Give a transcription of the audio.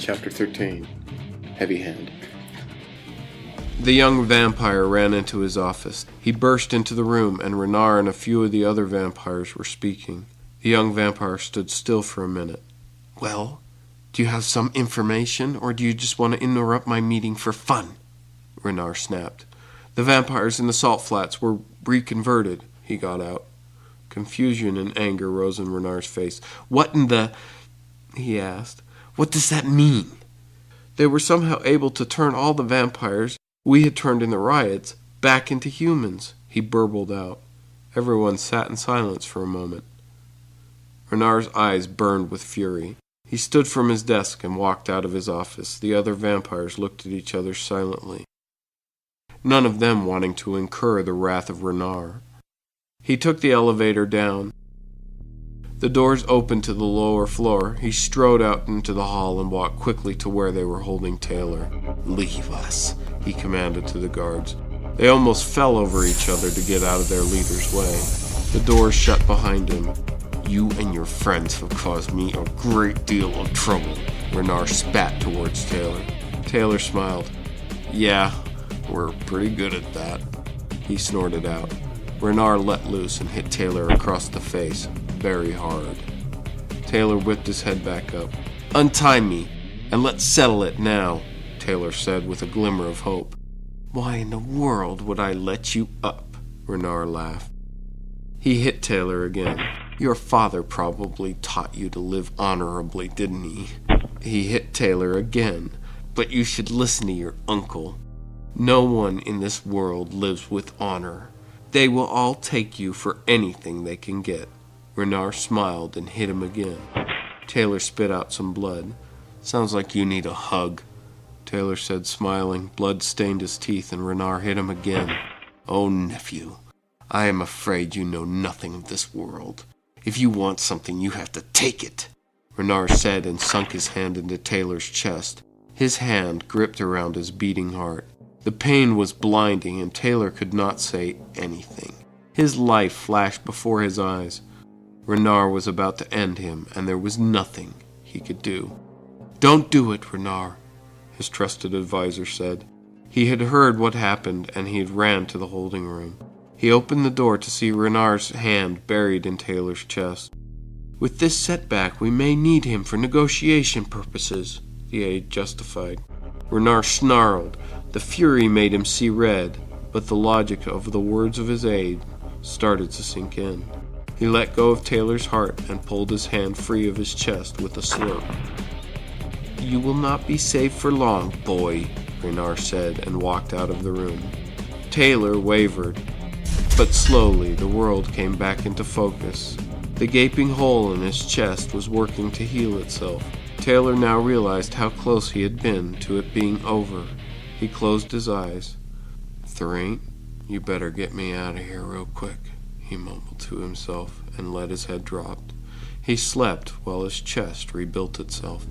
Chapter 13. Heavy Hand. The young vampire ran into his office. He burst into the room, and Renard and a few of the other vampires were speaking. The young vampire stood still for a minute. "Well, do you have some information, or do you just want to interrupt my meeting for fun?" Renard snapped. "The vampires in the salt flats were reconverted," he got out. Confusion and anger rose in Renard's face. "What in the—" he asked. "What does that mean?" "They were somehow able to turn all the vampires we had turned in the riots back into humans," he burbled out. Everyone sat in silence for a moment. Renard's eyes burned with fury. He stood from his desk and walked out of his office. The other vampires looked at each other silently, none of them wanting to incur the wrath of Renard. He took the elevator down. The doors opened to the lower floor. He strode out into the hall and walked quickly to where they were holding Taylor. "Leave us," he commanded to the guards. They almost fell over each other to get out of their leader's way. The doors shut behind him. "You and your friends have caused me a great deal of trouble," Renard spat towards Taylor. Taylor smiled. "Yeah, we're pretty good at that," he snorted out. Renard let loose and hit Taylor across the face, very hard. Taylor whipped his head back up. "Untie me, and let's settle it now," Taylor said with a glimmer of hope. "Why in the world would I let you up?" Renard laughed. He hit Taylor again. "Your father probably taught you to live honorably, didn't he?" He hit Taylor again. "But you should listen to your uncle. No one in this world lives with honor. They will all take you for anything they can get." Renard smiled and hit him again. Taylor spit out some blood. "Sounds like you need a hug," Taylor said, smiling. Blood stained his teeth, and Renard hit him again. "Oh, nephew, I am afraid you know nothing of this world. If you want something, you have to take it," Renard said, and sunk his hand into Taylor's chest. His hand gripped around his beating heart. The pain was blinding, and Taylor could not say anything. His life flashed before his eyes. Renard was about to end him, and there was nothing he could do. "Don't do it, Renard," his trusted advisor said. He had heard what happened, and he ran to the holding room. He opened the door to see Renard's hand buried in Taylor's chest. "With this setback, we may need him for negotiation purposes," the aide justified. Renard snarled. The fury made him see red, but the logic of the words of his aide started to sink in. He let go of Taylor's heart and pulled his hand free of his chest with a slurp. "You will not be safe for long, boy," Renard said, and walked out of the room. Taylor wavered, but slowly the world came back into focus. The gaping hole in his chest was working to heal itself. Taylor now realized how close he had been to it being over. He closed his eyes. "If there ain't, you better get me out of here real quick," he mumbled to himself and let his head drop. He slept while his chest rebuilt itself.